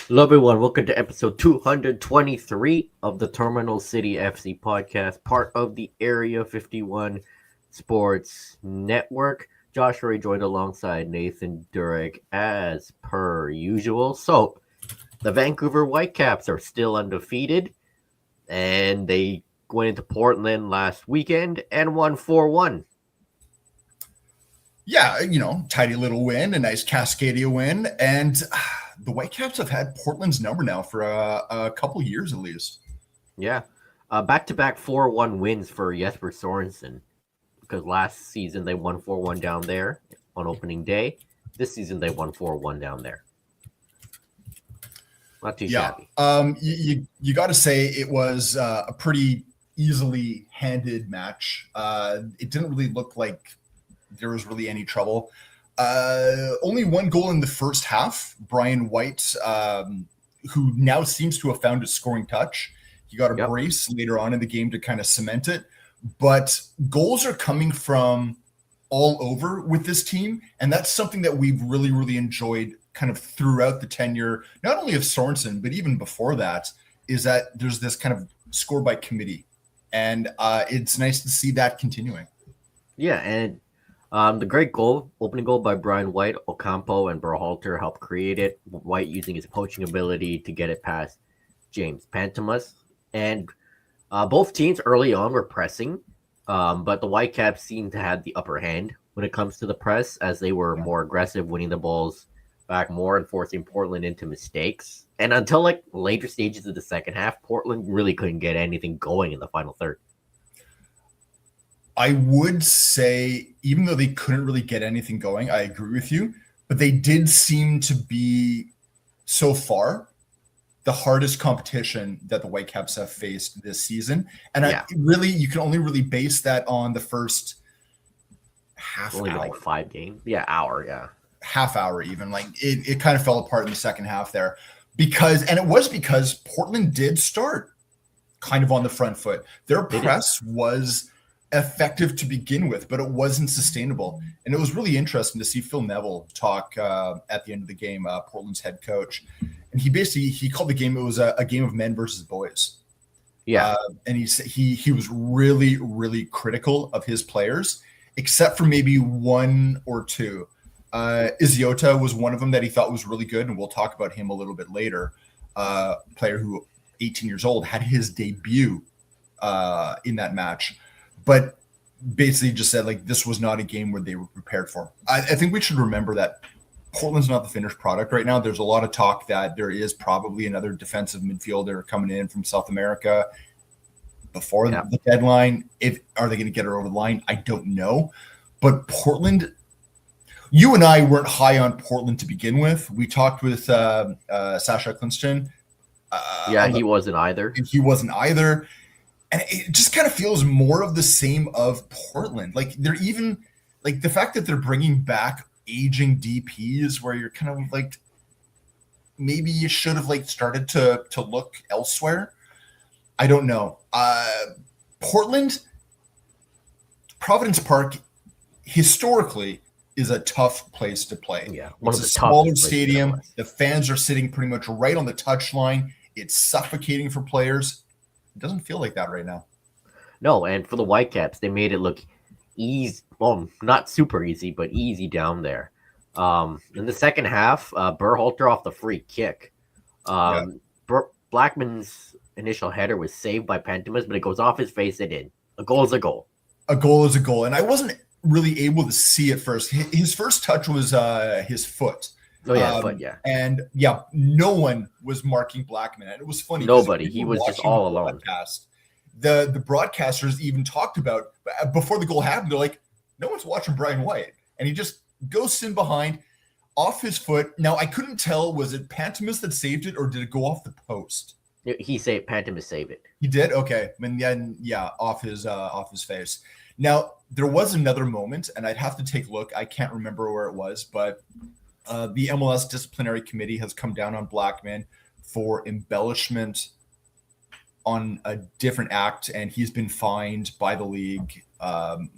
Hello, everyone. Welcome to episode 223 of the Terminal City FC podcast, part of the Area 51 Sports Network. Josh Ray joined alongside Nathan Durek as per usual. So, the Vancouver Whitecaps are still undefeated, and they went into Portland last weekend and won 4-1. Yeah, tidy little win, a nice Cascadia win. And the Whitecaps have had Portland's number now for a couple years at least. Yeah. Back-to-back 4-1 wins for Jesper Sorensen, because last season they won 4-1 down there on opening day. This season they won 4-1 down there. Not too shabby. You got to say it was a pretty easily handed match. It didn't really look like there was really any trouble. Only one goal in the first half. Brian White, who now seems to have found his scoring touch. He got a brace later on in the game to kind of cement it. But goals are coming from all over with this team. And that's something that we've really, really enjoyed kind of throughout the tenure, not only of Sorensen, but even before that, is that there's this kind of score by committee. And it's nice to see that continuing. Yeah, and the great opening goal by Brian White, Ocampo, and Berhalter helped create it. White using his poaching ability to get it past James Pantomas. And both teams early on were pressing, but the Whitecaps seemed to have the upper hand when it comes to the press, as they were more aggressive, winning the balls back more and forcing Portland into mistakes. And until later stages of the second half, Portland really couldn't get anything going in the final third. I would say, even though they couldn't really get anything going, I agree with you, but they did seem to be, so far, the hardest competition that the Whitecaps have faced this season. And you can only really base that on the first half only hour. 5 games. Yeah, hour, half hour even. It kind of fell apart in the second half there. Because Portland did start kind of on the front foot. Their press was effective to begin with, but it wasn't sustainable. And it was really interesting to see Phil Neville talk at the end of the game, Portland's head coach. And he called the game, it was a game of men versus boys. Yeah. And he was really, really critical of his players, except for maybe one or two. Iziota was one of them that he thought was really good, and we'll talk about him a little bit later. Player who, 18 years old, had his debut in that match, but basically just said this was not a game where they were prepared for. I think we should remember that Portland's not the finished product right now. There's a lot of talk that there is probably another defensive midfielder coming in from South America before the deadline. Are they going to get her over the line? I don't know. But Portland, you and I weren't high on Portland to begin with. We talked with Sasha Klinston. He wasn't either. He wasn't either. And it just kind of feels more of the same of Portland. They're even the fact that they're bringing back aging DPs, where you're kind of maybe you should have started to look elsewhere. I don't know. Portland, Providence Park, historically, is a tough place to play. Yeah, it's a smaller stadium. The fans are sitting pretty much right on the touchline. It's suffocating for players. It doesn't feel like that right now. No, and for the Whitecaps, they made it look easy. Well, not super easy, but easy down there. In the second half, Berhalter off the free kick. Blackman's initial header was saved by Pantomas, but it goes off his face and in. A goal is a goal. A goal is a goal. And I wasn't really able to see it first. His first touch was his foot. Oh, yeah, foot, yeah. And, no one was marking Blackman. And it was funny. Nobody. He was just all alone. The broadcasters even talked about, before the goal happened, they're like, no one's watching Brian White. And he just goes in behind, off his foot. Now, I couldn't tell, was it Pantomas that saved it, or did it go off the post? Pantomas saved it. He did? Okay. And then, off his face. Now, there was another moment, and I'd have to take a look. I can't remember where it was, but the MLS disciplinary committee has come down on Blackman for embellishment on a different act, and he's been fined by the league. I'm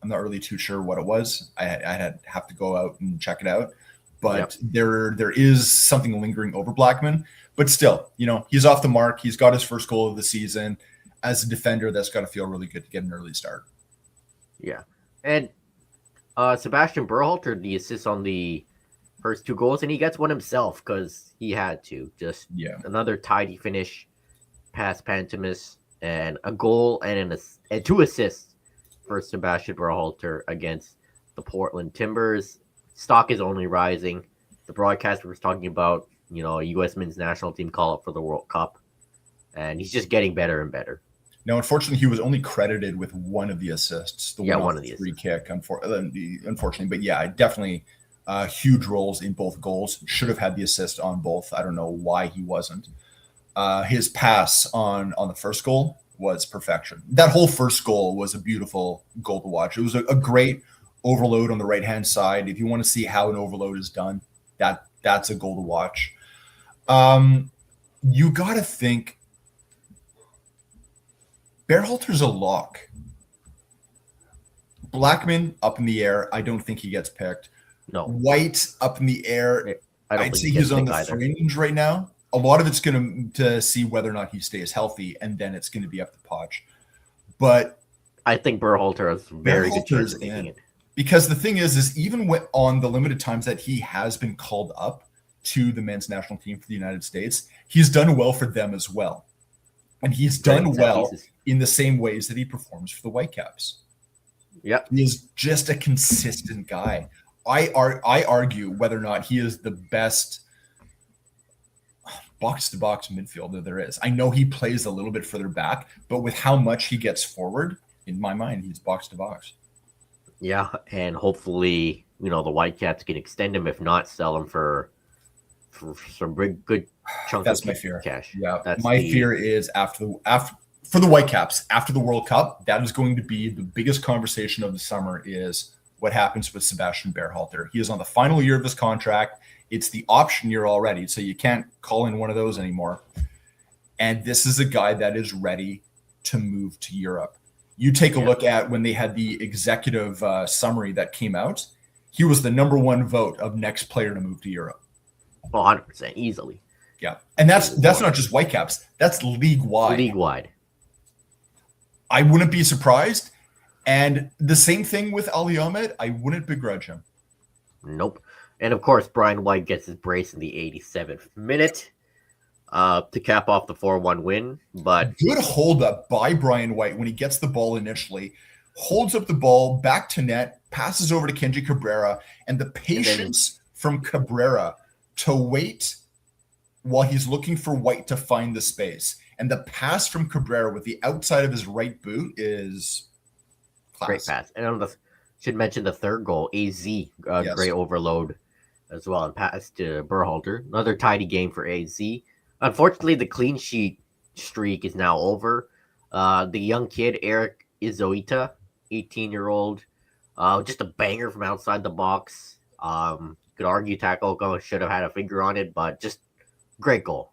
not really too sure what it was. I'd have to go out and check it out. but there is something lingering over Blackman. But still, he's off the mark. He's got his first goal of the season. As a defender, that's got to feel really good to get an early start. Yeah. And Sebastian Berhalter, the assist on the first 2 goals, and he gets one himself because he had to. Just another tidy finish past Pantomas, and a goal and 2 assists for Sebastian Berhalter against the Portland Timbers. Stock is only rising. The broadcaster was talking about, a U.S. men's national team call-up for the World Cup, and he's just getting better and better. Now, unfortunately, he was only credited with one of the assists. One of the free kick, unfortunately. But yeah, definitely huge roles in both goals. Should have had the assist on both. I don't know why he wasn't. His pass on the first goal was perfection. That whole first goal was a beautiful goal to watch. It was a great overload on the right-hand side. If you want to see how an overload is done, that's a goal to watch. You got to think Berhalter's a lock. Blackman up in the air. I don't think he gets picked. No. White up in the air. I'd say he's on the fringe right now. A lot of it's going to see whether or not he stays healthy, and then it's going to be up to Poch. But I think Berhalter has very good chance of making it. Because the thing is even on the limited times that he has been called up to the men's national team for the United States, he's done well for them as well. And he's done well in the same ways that he performs for the Whitecaps. Yeah. He is just a consistent guy. I argue whether or not he is the best box-to-box midfielder there is. I know he plays a little bit further back, but with how much he gets forward, in my mind, he's box-to-box. Yeah, and hopefully, the Whitecaps can extend him. If not, sell him for some good chunk That's of my fear. Cash. Yeah, my fear is for the Whitecaps after the World Cup, that is going to be the biggest conversation of the summer. Is what happens with Sebastian Berhalter. He is on the final year of his contract. It's the option year already, so you can't call in one of those anymore. And this is a guy that is ready to move to Europe. You take a look at when they had the executive summary that came out. He was the number 1 vote of next player to move to Europe. 100% easily. Yeah, and that's not just Whitecaps. That's league-wide. League-wide. I wouldn't be surprised. And the same thing with Ali Ahmed. I wouldn't begrudge him. Nope. And, of course, Brian White gets his brace in the 87th minute to cap off the 4-1 win. But good hold up by Brian White when he gets the ball initially, holds up the ball back to net, passes over to Kenji Cabrera, and the patience from Cabrera to wait while he's looking for White to find the space. And the pass from Cabrera with the outside of his right boot is class. Great pass. And should mention the third goal, AZ, great overload as well, and pass to Berhalter. Another tidy game for AZ. Unfortunately, the clean sheet streak is now over. The young kid, Eric Izoita, 18-year-old, just a banger from outside the box. Could argue Taco should have had a finger on it, but just great goal.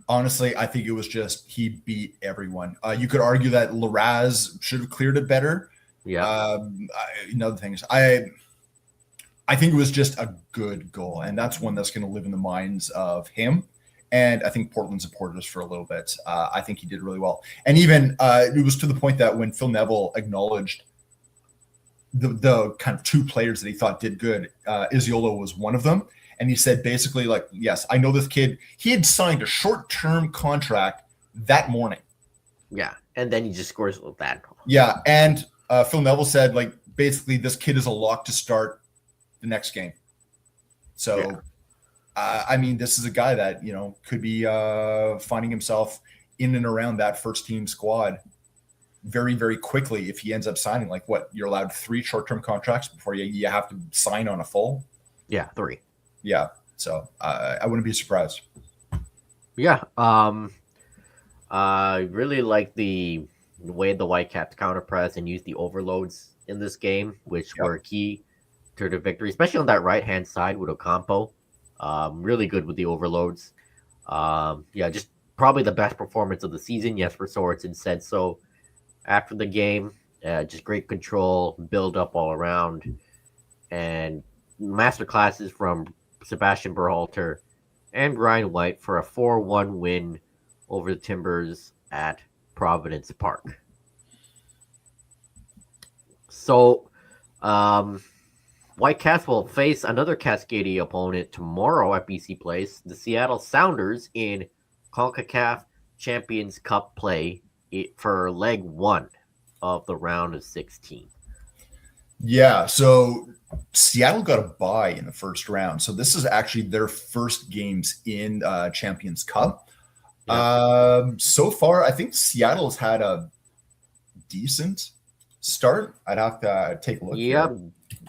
Honestly, I think it was just he beat everyone. You could argue that Larraz should have cleared it better. Yeah. Another thing is I think it was just a good goal, and that's one that's going to live in the minds of him. And I think Portland supporters for a little bit. I think he did really well. And even it was to the point that when Phil Neville acknowledged the kind of 2 players that he thought did good, Isiolo was one of them. And he said basically like, yes, I know this kid. He had signed a short-term contract that morning. Yeah, and then he just scores with that. Yeah, and Phil Neville said like basically this kid is a lock to start the next game. So, I mean, this is a guy that, could be finding himself in and around that first team squad very, very quickly if he ends up signing. Like what, you're allowed 3 short-term contracts before you have to sign on a full? Yeah, 3. Yeah, so I wouldn't be surprised. Yeah, I really like the way the Whitecaps counter press and use the overloads in this game, which were key to the victory, especially on that right-hand side with Ocampo. Really good with the overloads. Just probably the best performance of the season. Jesper Sorensen said so after the game. Just great control, build up all around, and master classes from Sebastian Berhalter, and Brian White for a 4-1 win over the Timbers at Providence Park. So, Whitecaps will face another Cascadia opponent tomorrow at BC Place, the Seattle Sounders in CONCACAF Champions Cup play for leg 1 of the round of 16. Yeah, so Seattle got a bye in the first round. So this is actually their first games in Champions Cup. So far, I think Seattle's had a decent start. I'd have to take a look. Yeah,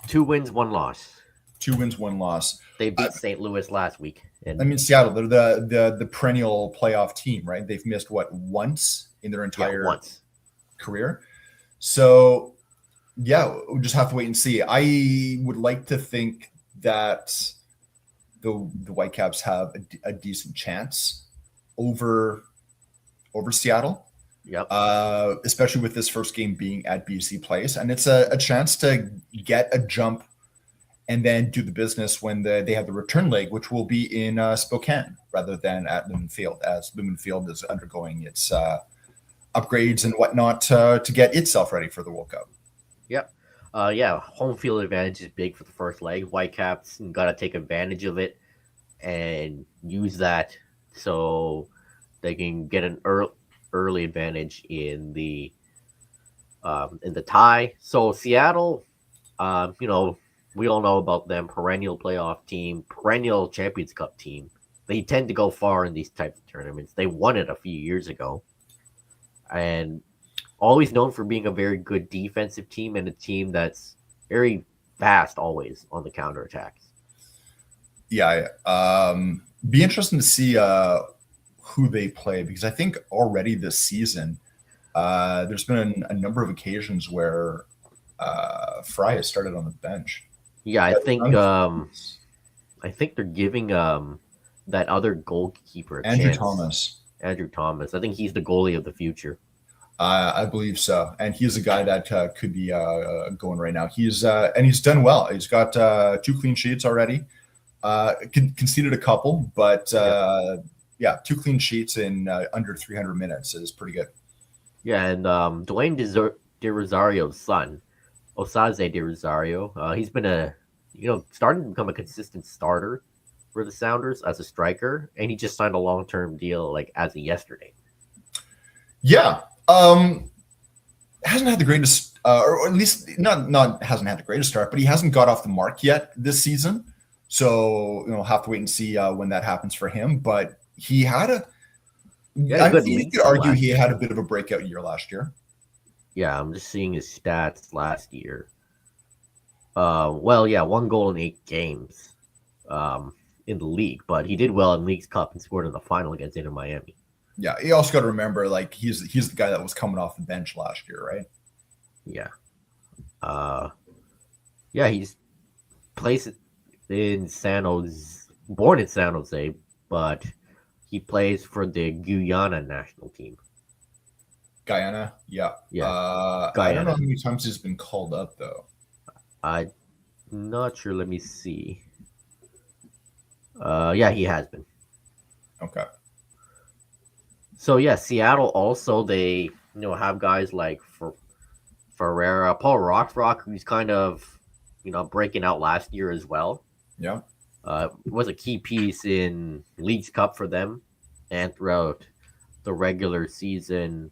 2 wins, 1 loss. 2 wins, 1 loss. They beat St. Louis last week. And I mean, Seattle, they're the perennial playoff team, right? They've missed once in their entire career. So yeah, we'll just have to wait and see. I would like to think that the Whitecaps have a decent chance over Seattle. Yep. Especially with this first game being at BC Place, and it's a chance to get a jump and then do the business when they have the return leg, which will be in Spokane rather than at Lumen Field, as Lumen Field is undergoing its upgrades and whatnot to get itself ready for the World Cup. Yep. Home field advantage is big for the first leg. Whitecaps got to take advantage of it and use that so they can get an early advantage in the tie. So Seattle, we all know about them, perennial playoff team, perennial Champions Cup team. They tend to go far in these types of tournaments. They won it a few years ago, and always known for being a very good defensive team and a team that's very fast always on the counterattacks. Yeah, be interesting to see who they play, because I think already this season there's been a number of occasions where Fry has started on the bench. Yeah, I think they're giving that other goalkeeper Andrew chance. Andrew Thomas. I think he's the goalie of the future. I believe so, and he's a guy that could be going right now. He's done well. He's got 2 clean sheets already. Conceded a couple, but 2 clean sheets in under 300 minutes is pretty good. Yeah, and Dwayne De Rosario's son, Osaze De Rosario, he's been starting to become a consistent starter for the Sounders as a striker, and he just signed a long-term deal like as of yesterday. Yeah. Hasn't had the greatest, or at least not hasn't had the greatest start, but he hasn't got off the mark yet this season. So have to wait and see when that happens for him. But he had I think you could argue he had a bit of a breakout year last year. Yeah, I'm just seeing his stats last year. 1 goal in 8 games in the league, but he did well in League's Cup and scored in the final against Inter Miami. Yeah, you also got to remember, like, he's the guy that was coming off the bench last year, right? Yeah. He's placed in San Jose, born in San Jose, but he plays for the Guyana national team. Guyana, yeah. Guyana. I don't know how many times he's been called up, though. I'm not sure. Let me see. He has been. Okay. So Seattle also, they have guys like Ferreira, Paul Rockrock, who's kind of breaking out last year as well. Yeah. Was a key piece in League's Cup for them and throughout the regular season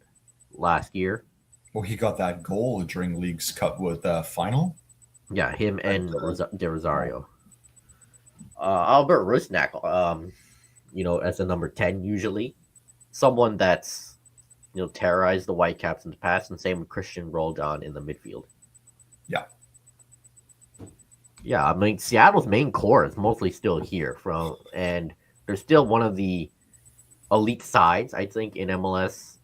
last year. Well, he got that goal during League's Cup with the final. Yeah, him and De Rosario. Albert Rusnak, as a number 10 usually. Someone that's terrorized the Whitecaps in the past, and same with Christian Roldan in the midfield. Yeah, I mean, Seattle's main core is mostly still here and they're still one of the elite sides, I think, in MLS.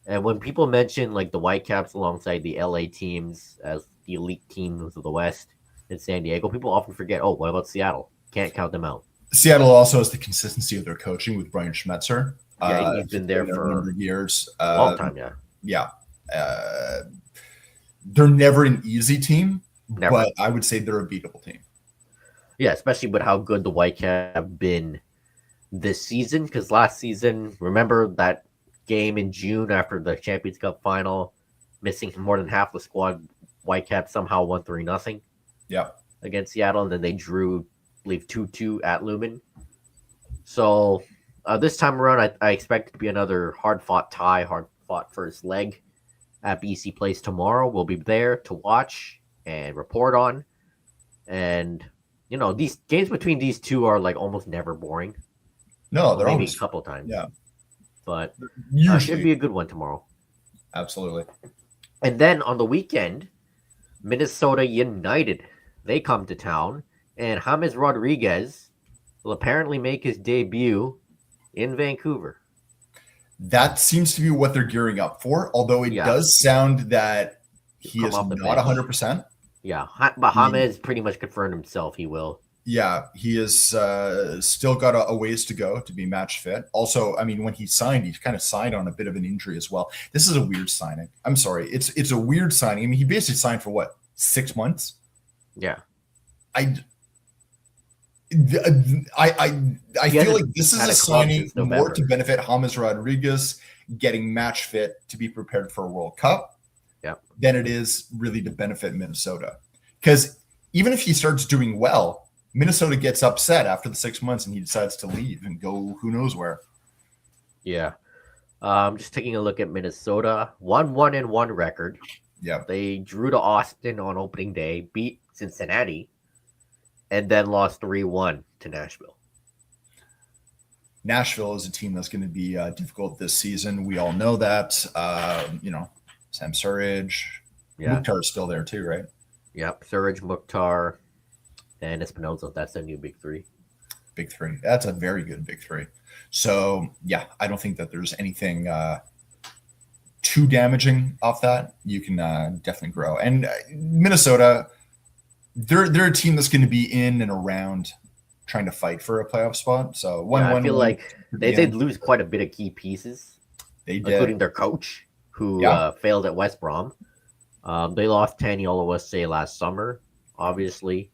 And when people mention like the Whitecaps alongside the LA teams as the elite teams of the West in San Diego, people often forget, what about Seattle? Can't count them out. Seattle also has the consistency of their coaching with Brian Schmetzer. Yeah, he's been there for a number of years. A long time, Yeah. They're never an easy team, never. But I would say they're a beatable team. Yeah, especially with how good the Whitecaps have been this season. Because last season, remember that game in June after the Champions Cup final, missing more than half the squad, Whitecaps somehow won 3-0 Yeah. against Seattle, and then they drew, I believe, 2-2 at Lumen. So this time around, I expect it to be another hard-fought tie, hard-fought first leg at BC Place tomorrow. We'll be there to watch and report on. And, these games between these two are like almost never boring. No, Well, they're maybe a always, couple times. yeah, But should usually. be a good one tomorrow. Absolutely. And then on the weekend, Minnesota United, they come to town. And James Rodriguez will apparently make his debut in Vancouver. That seems to be what they're gearing up for, although it Yeah. does sound that he Come is off the not bench. 100%. Yeah, but James pretty much confirmed himself he will. Yeah, he is still got a ways to go to be match fit. Also, I mean, when he signed, he kind of signed on a bit of an injury as well. This is a weird signing. I'm sorry. It's a weird signing. I mean, he basically signed for what, 6 months? Yeah. I feel like this is a signing more to benefit James Rodriguez getting match fit to be prepared for a World Cup than it is really to benefit Minnesota. Because even if he starts doing well, Minnesota gets upset after the 6 months and he decides to leave and go who knows where. Yeah. Just taking a look at Minnesota, 1-1-1 record. Yeah. They drew to Austin on opening day, beat Cincinnati, and then lost 3-1 to Nashville. Nashville is a team that's going to be difficult this season. We all know that. Sam Surridge. Yeah. Mukhtar is still there too, right? Yep. Surridge, Mukhtar, and Espinoza. That's the new big three. Big three. That's a very good big three. So, yeah, I don't think that there's anything too damaging off that. You can definitely grow. And Minnesota, they're a team that's going to be in and around trying to fight for a playoff spot. So, I feel like they did lose quite a bit of key pieces. They did. Including their coach, who failed at West Brom. They lost Tanny Oluwase last summer, obviously.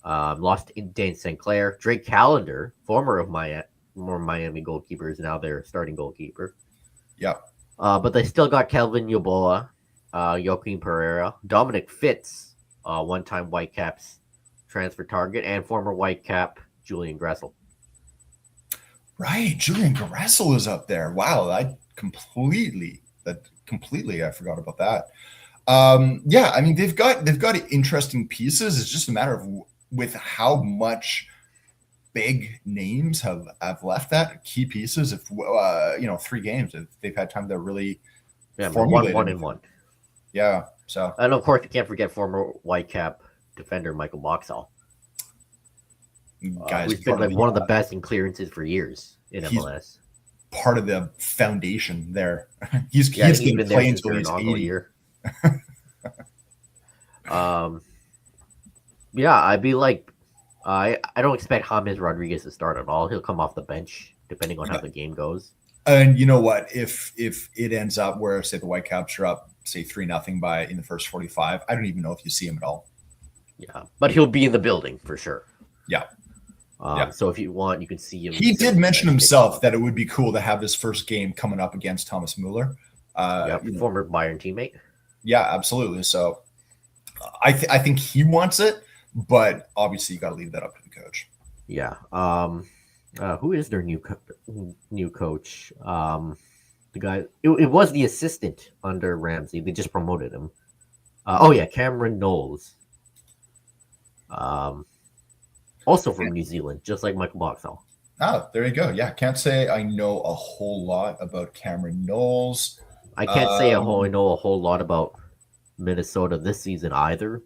Lost Dane St. Clair. Drake Callender, former Miami goalkeeper, is now their starting goalkeeper. Yeah. But they still got Kelvin Yoboa, Joaquin Pereira, Dominic Fitz, one-time Whitecaps transfer target, and former Whitecap Julian Gressel. Right, Julian Gressel is up there. Wow, I completely I forgot about that. Yeah, I mean they've got interesting pieces. It's just a matter of with how much big names have left that key pieces. If 3 games, if they've had time to really formulate 1-1-1. Yeah, so and of course you can't forget former Whitecap defender Michael Boxall. Guys, who's been like one of the best in clearances for years in MLS. Part of the foundation there. he's been playing until he's 80. Year. Yeah, I'd be like, I don't expect James Rodriguez to start at all. He'll come off the bench depending on how the game goes. And you know what? If it ends up where, say, the Whitecaps are up, say 3-0 in the first 45, I don't even know if you see him at all. Yeah, but he'll be in the building for sure. Yeah. So if you want, you can see him. He did mention himself that it would be cool to have his first game coming up against Thomas Mueller. Former Bayern teammate. Yeah, absolutely. So I think he wants it, but obviously you got to leave that up to the coach. Yeah. Who is their new coach? The guy. It was the assistant under Ramsey. They just promoted him. Cameron Knowles. Also from New Zealand, just like Michael Boxall. Oh, there you go. Yeah, can't say I know a whole lot about Cameron Knowles. I can't say I know a whole lot about Minnesota this season either.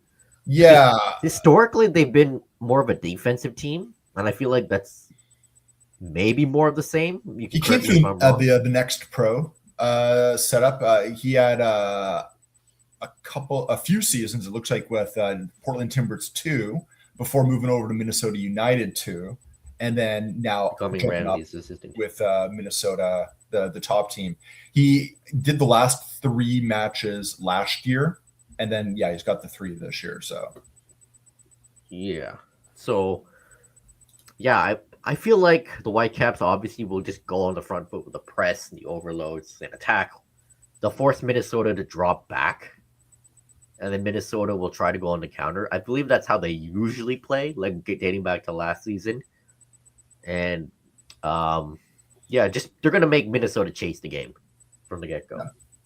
Yeah. Historically, they've been more of a defensive team, and I feel like that's maybe more of the same. He came through the Next Pro setup. He had a few seasons, it looks like, with Portland Timbers 2 before moving over to Minnesota United 2, and then now becoming Ramsey's assistant with Minnesota, the top team. He did the last 3 matches last year, and then he's got the 3 this year. So yeah, So yeah, I feel like the Whitecaps obviously will just go on the front foot with the press and the overloads and attack. They'll force Minnesota to drop back, and then Minnesota will try to go on the counter. I believe that's how they usually play, like dating back to last season. And yeah, just they're gonna make Minnesota chase the game from the get go.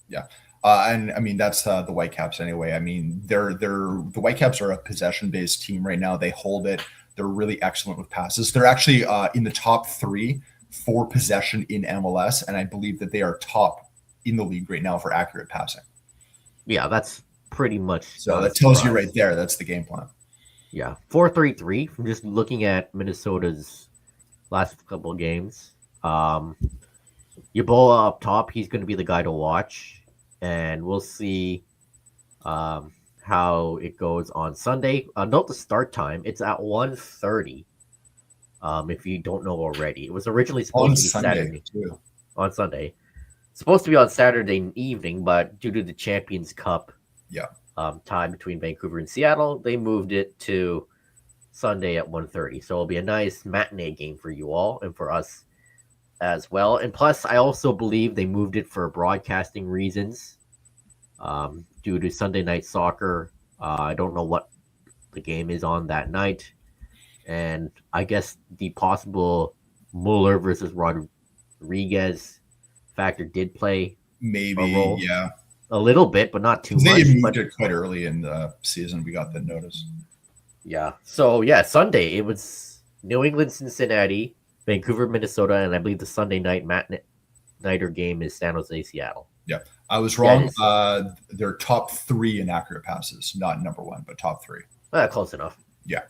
Yeah. And I mean that's the Whitecaps anyway. I mean the Whitecaps are a possession based team right now. They hold it. They're really excellent with passes. They're actually in the top 3 for possession in MLS, and I believe that they are top in the league right now for accurate passing. Yeah, that's pretty much. So that tells you right there. That's the game plan. Yeah, 4-3-3. From just looking at Minnesota's last couple of games. Yeboah up top, he's going to be the guy to watch, and we'll see how it goes on Sunday. Note the start time; it's at 1:30. If you don't know already, it was originally supposed to be Saturday too. On Sunday. It's supposed to be on Saturday evening, but due to the Champions Cup time between Vancouver and Seattle, they moved it to Sunday at 1:30. So it'll be a nice matinee game for you all and for us as well. And plus, I also believe they moved it for broadcasting reasons due to Sunday night soccer. I don't know what the game is on that night. And I guess the possible Mueller versus Rodriguez factor did play maybe a role. Yeah, a little bit, but not too much. They moved it quite early in the season. We got the notice. Yeah. So yeah, Sunday it was New England, Cincinnati, Vancouver, Minnesota, and I believe the Sunday nighter game is San Jose, Seattle. Yeah, I was wrong. They're top 3 in accurate passes, not number 1, but top 3. Close enough. Yeah.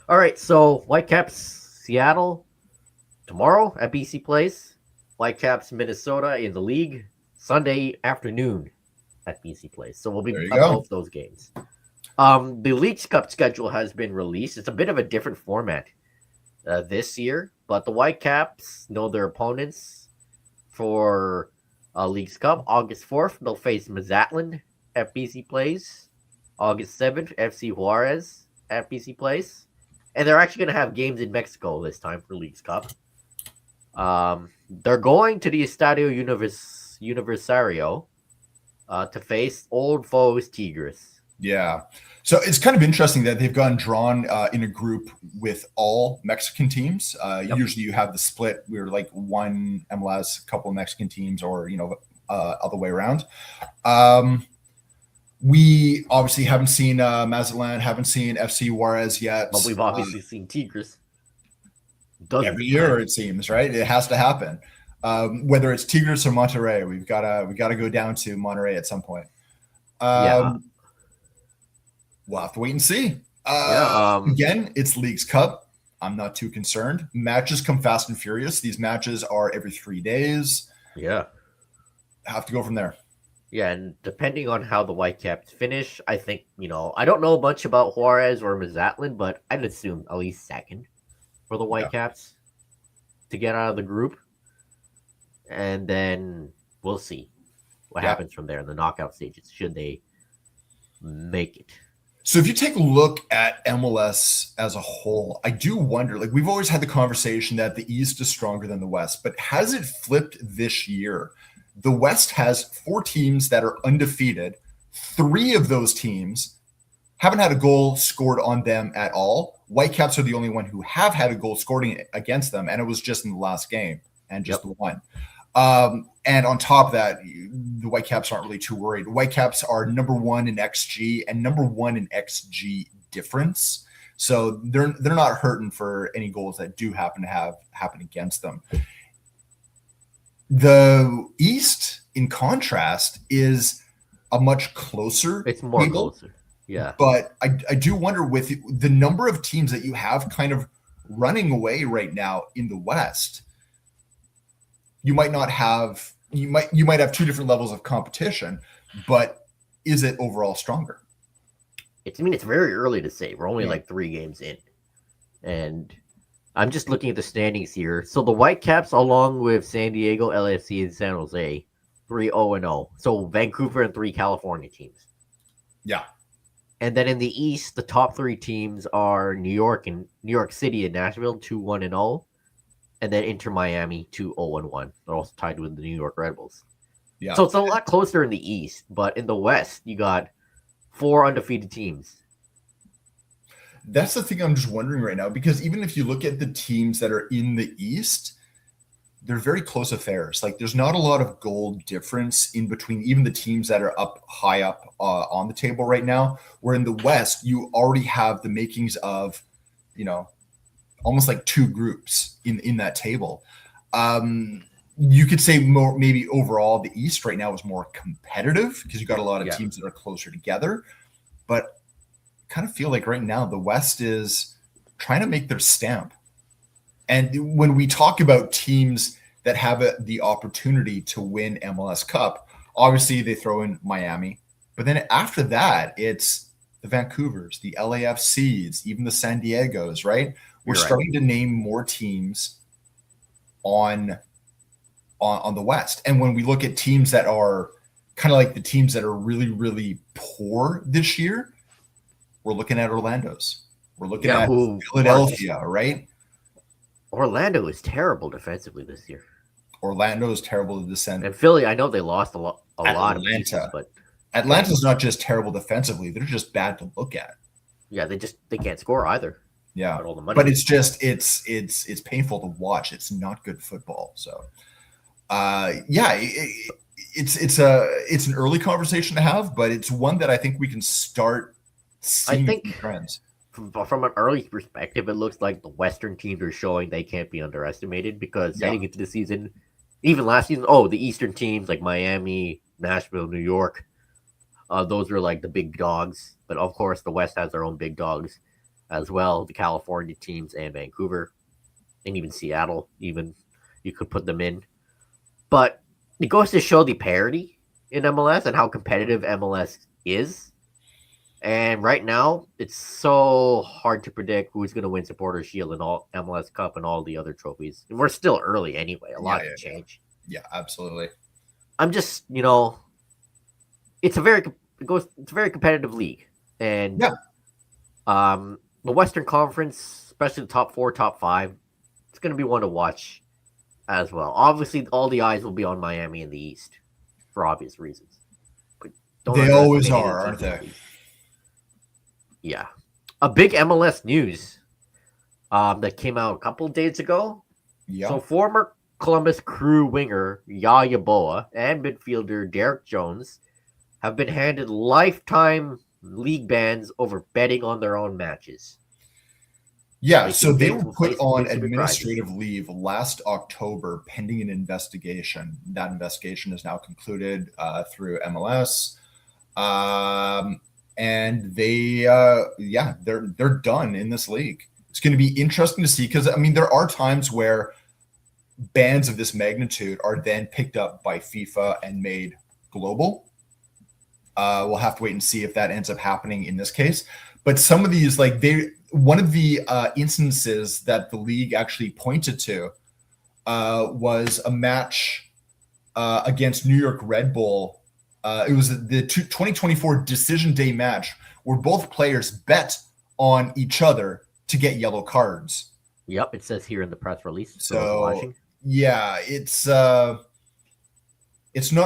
All right. So Whitecaps, Seattle tomorrow at BC Place. Whitecaps, Minnesota in the league Sunday afternoon at BC Place. So we'll be at both those games. The Leagues Cup schedule has been released. It's a bit of a different format this year, but the Whitecaps know their opponents for Leagues Cup. August 4th, they'll face Mazatlan at BC Place. August 7th, FC Juarez at BC Place. And they're actually going to have games in Mexico this time for Leagues Cup. They're going to the Estadio Universitario to face old foes Tigres. Yeah. So it's kind of interesting that they've gone drawn in a group with all Mexican teams. Usually you have the split. We're like one MLS, a couple of Mexican teams, or, other way around. We obviously haven't seen Mazatlan, haven't seen FC Juarez yet. But we've obviously seen Tigres. Every year, it seems, right? It has to happen. Whether it's Tigres or Monterrey, we gotta go down to Monterrey at some point. We'll have to wait and see. Again, it's Leagues Cup. I'm not too concerned. Matches come fast and furious. These matches are every 3 days. Yeah. Have to go from there. Yeah, and depending on how the Whitecaps finish, I think, I don't know much about Juarez or Mazatlan, but I'd assume at least second for the Whitecaps to get out of the group. And then we'll see what happens from there in the knockout stages, should they make it. So if you take a look at MLS as a whole, I do wonder, like we've always had the conversation that the East is stronger than the West, but has it flipped this year? The West has 4 teams that are undefeated. 3 of those teams haven't had a goal scored on them at all. Whitecaps are the only one who have had a goal scored against them, and it was just in the last game and just the one. And on top of that, the Whitecaps aren't really too worried. Whitecaps are number 1 in XG and number 1 in XG difference. So they're not hurting for any goals that do happen against them. The East, in contrast, is a much closer. It's more closer. Yeah. But I do wonder, with the number of teams that you have kind of running away right now in the West, you might have 2 different levels of competition, but is it overall stronger? It's very early to say. We're only like 3 games in. And I'm just looking at the standings here. So the Whitecaps, along with San Diego, LAFC, and San Jose, 3-0-0. So Vancouver and 3 California teams. Yeah. And then in the East, the top three teams are New York City and Nashville, 2-1-0, and then Inter Miami 2-0-1. They're also tied with the New York Red Bulls. Yeah. So it's a lot closer in the East, but in the West, you got 4 undefeated teams. That's the thing I'm just wondering right now, because even if you look at the teams that are in the East, they're very close affairs. Like there's not a lot of goal difference in between even the teams that are up high up on the table right now. Where in the West, you already have the makings of, almost like two groups in that table. You could say more maybe overall the East right now is more competitive because you got a lot of teams that are closer together. But I kind of feel like right now the West is trying to make their stamp. And when we talk about teams that have the opportunity to win MLS Cup, obviously they throw in Miami. But then after that, it's the Vancouvers, the LAFCs, even the San Diegos, right? We're starting to name more teams on the West. And when we look at teams that are kind of like the teams that are really, really poor this year, we're looking at Orlando's. We're looking at Philadelphia, right? Orlando is terrible defensively this year. Orlando is terrible to defend. And Philly, I know they lost a lot of pieces, but Atlanta's not just terrible defensively; they're just bad to look at. Yeah, they can't score either. Yeah, but it's just it's painful to watch. It's not good football. So, it's an early conversation to have, but it's one that I think we can start seeing trends. From an early perspective, it looks like the Western teams are showing they can't be underestimated because heading into the season, even last season, the Eastern teams like Miami, Nashville, New York, those were like the big dogs. But of course, the West has their own big dogs as well. The California teams and Vancouver, and even Seattle, even you could put them in. But it goes to show the parity in MLS and how competitive MLS is. And right now, it's so hard to predict who's going to win Supporters Shield and all MLS Cup and all the other trophies. And we're still early anyway. A lot can change. Yeah, absolutely. I'm just, it's a very competitive league, and the Western Conference, especially the top 4, top 5, it's going to be one to watch as well. Obviously, all the eyes will be on Miami in the East for obvious reasons. But they always are, aren't they? Yeah. A big MLS news that came out a couple of days ago. Yeah. So former Columbus Crew winger Yaya Boa and midfielder Derek Jones have been handed lifetime league bans over betting on their own matches. Yeah, so they were put on administrative leave last October pending an investigation. That investigation is now concluded through MLS. And they're done in this league. It's going to be interesting to see because, there are times where bans of this magnitude are then picked up by FIFA and made global. We'll have to wait and see if that ends up happening in this case. But some of these, one of the instances that the league actually pointed to was a match against New York Red Bull. It was the 2024 Decision Day match where both players bet on each other to get yellow cards. Yep, it says here in the press release. So, yeah, it's not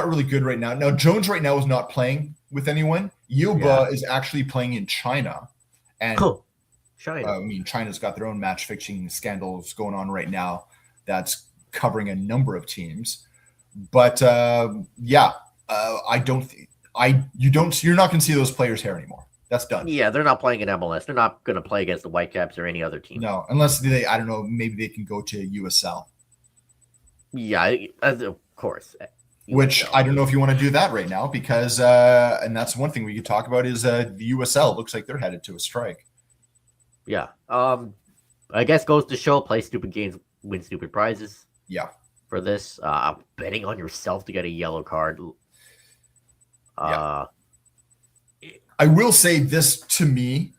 really good right now. Now, Jones right now is not playing with anyone. Yoba is actually playing in China. And China. China's got their own match fixing scandals going on right now that's covering a number of teams. But you're not going to see those players here anymore. That's done. Yeah, they're not playing in MLS. They're not going to play against the Whitecaps or any other team. No, unless I don't know, maybe they can go to USL. Yeah, of course. Which I don't know if you want to do that right now because, and that's one thing we could talk about is the USL looks like they're headed to a strike. Yeah. I guess goes to show play stupid games, win stupid prizes. Yeah. For this, betting on yourself to get a yellow card. I will say this to me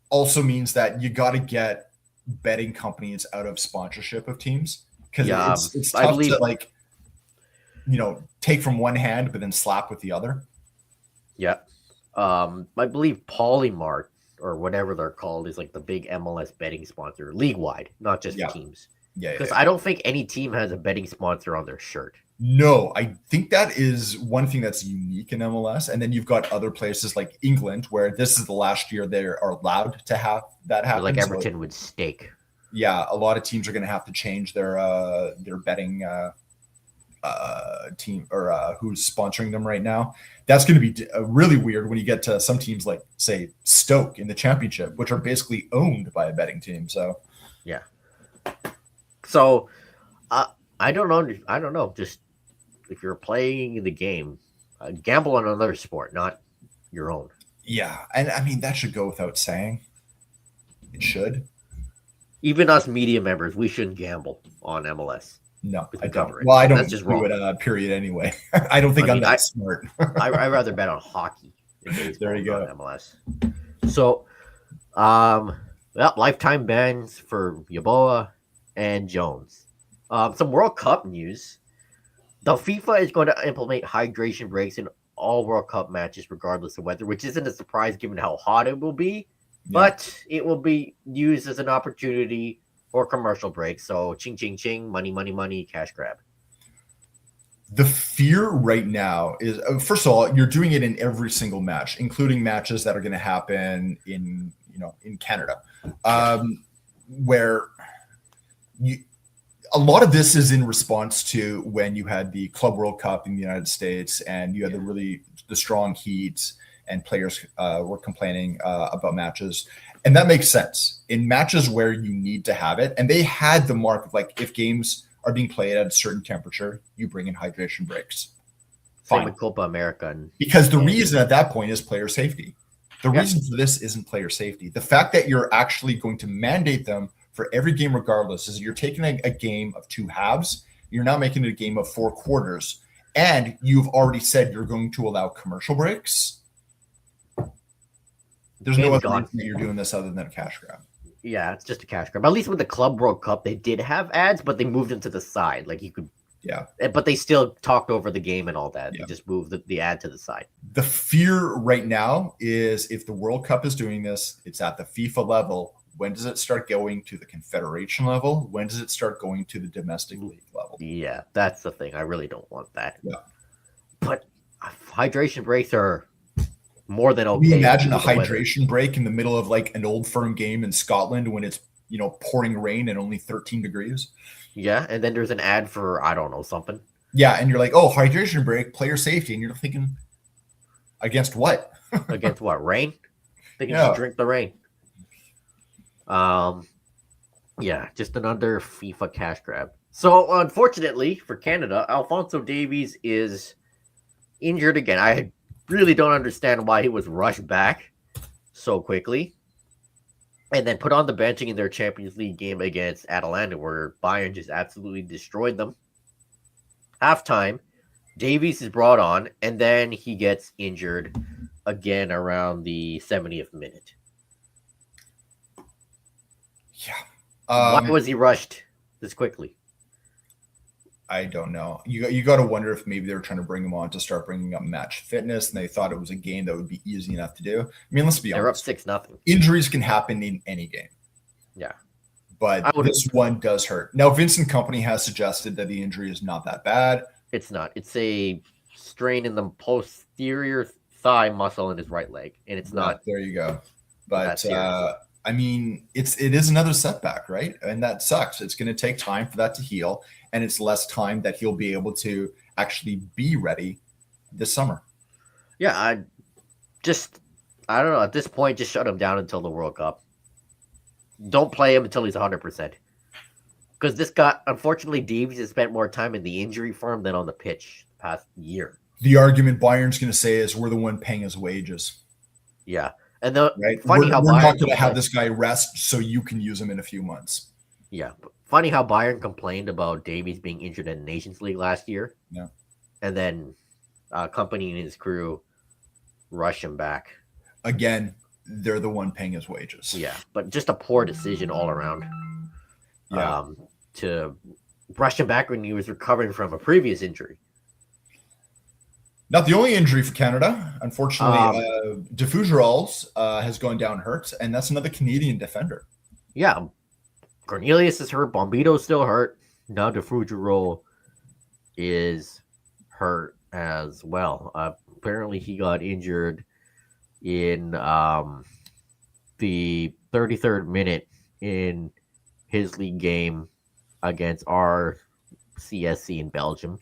also means that you got to get betting companies out of sponsorship of teams because it's tough to take from one hand but then slap with the other. Yeah. I believe Polymart or whatever they're called is like the big MLS betting sponsor, league wide, not just Yeah, teams. yeah, Because yeah. I don't think any team has a betting sponsor on their shirt. No, I think that is one thing that's unique in MLS. And then you've got other places like England, where this is the last year they are allowed to have that Or like happen. So Everton would stake. yeah, a lot of teams are going to have to change their betting team or who's sponsoring them right now. That's going to be really weird when you get to some teams like, say, Stoke in the Championship, which are basically owned by a betting team. So Yeah. So I don't know. I don't know. Just if you're playing the game, gamble on another sport, not your own. yeah, and I mean that should go without saying. It should. Even us media members, we shouldn't gamble on MLS No, because I we don't. cover it. Well, I That's don't just do wrong. it. Period. Anyway, I don't think I I'm mean, that smart. I'd rather bet on hockey than baseball, There you go. not MLS. So, well, lifetime bans for Yaboa and Jones. Some World Cup news. The FIFA is going to implement hydration breaks in all World Cup matches, regardless of weather, which isn't a surprise given how hot it will be. Yeah. But it will be used as an opportunity for commercial breaks. So, ching, ching, ching, money, money, money, cash grab. The fear right now is, first of all, you're doing it in every single match, including matches that are going to happen in Canada, where a lot of this is in response to when you had the Club World Cup in the United States and you had the strong heat and players were complaining about matches. And that makes sense in matches where you need to have it. And they had the mark of like, if games are being played at a certain temperature, you bring in hydration breaks. Same with Copa America. Because the reason at that point is player safety. The reason for this isn't player safety. The fact that you're actually going to mandate them for every game regardless is you're taking a game of two halves. You're now making it a game of four quarters. And you've already said you're going to allow commercial breaks. There's no other reason that you're doing this other than a cash grab. Yeah, it's just a cash grab. At least with the Club World Cup, they did have ads, but they moved them to the side. Like you could, but they still talked over the game and all that. They just moved the ad to the side. The fear right now is if the World Cup is doing this, it's at the FIFA level. When does it start going to the Confederation level? When does it start going to the domestic league level? Yeah, that's the thing. I really don't want that. Yeah. But hydration breaks are more than okay. Can you imagine a hydration break in the middle of like an Old Firm game in Scotland when it's pouring rain and only 13 degrees? Yeah, and then there's an ad for I don't know something. Yeah, and you're like, oh, hydration break, player safety, and you're thinking, against what? Against what? Rain? They can just drink the rain. Yeah, just another FIFA cash grab. So unfortunately for Canada, Alphonso Davies is injured again. I really don't understand why he was rushed back so quickly and then put on the benching in their Champions League game against Atalanta, where Bayern just absolutely destroyed them. Halftime, Davies is brought on, and then he gets injured again around the 70th minute. Yeah. Why was he rushed this quickly? I don't know. You got to wonder if maybe they were trying to bring him on to start bringing up match fitness, and they thought it was a game that would be easy enough to do. I mean, let's be honest. They're up 6-0. Injuries can happen in any game. Yeah. But this one does hurt. Now, Vincent Kompany has suggested that the injury is not that bad. It's not. It's a strain in the posterior thigh muscle in his right leg, and it's not. There you go. But I mean, it is another setback, right? And that sucks. It's going to take time for that to heal, and it's less time that he'll be able to actually be ready this summer. Yeah, I don't know. At this point, just shut him down until the World Cup. Don't play him until he's 100%. Because this guy, unfortunately, Davies has spent more time in the injury firm than on the pitch the past year. The argument Bayern's going to say is we're the one paying his wages. Yeah. And right? We're not going to have this guy rest so you can use him in a few months. Yeah. Funny how Bayern complained about Davies being injured in the Nations League last year. Yeah. And then Kompany and his crew rush him back. Again, they're the one paying his wages. Yeah. But just a poor decision all around. Yeah. To rush him back when he was recovering from a previous injury. Not the only injury for Canada. Unfortunately, De Fougerolles has gone down hurt, and that's another Canadian defender. Yeah, Cornelius is hurt. Bombito's still hurt. Now DeFugerol is hurt as well. Apparently, he got injured in the 33rd minute in his league game against our CSC in Belgium.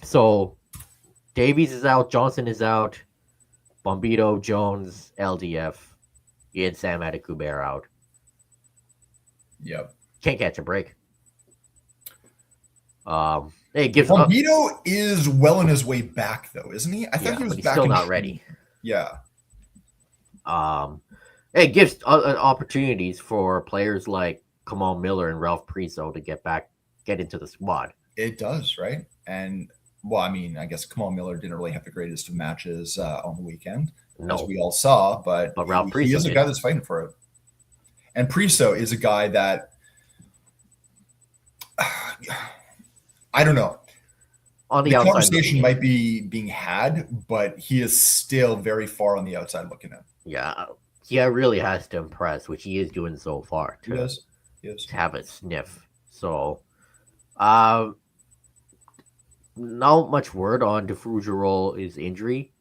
So Davies is out, Johnson is out, Bombito, Jones, LDF, and Sam Adekugbe are out. Yep. Can't catch a break. It gives Bombito is well on his way back, though, isn't he? I thought he was but he's back still not ready. Yeah. It gives opportunities for players like Kamal Miller and Ralph Priso to get into the squad. It does, right? And well, I mean, I guess Kamal Miller didn't really have the greatest of matches on the weekend, as we all saw. But Ralph Priso he is a guy that's fighting for it. And Priso is a guy that I don't know. On the conversation might be being had, but he is still very far on the outside looking in. Yeah, really has to impress, which he is doing so far. He is. To have a sniff. So, not much word on DeFugerol's injury.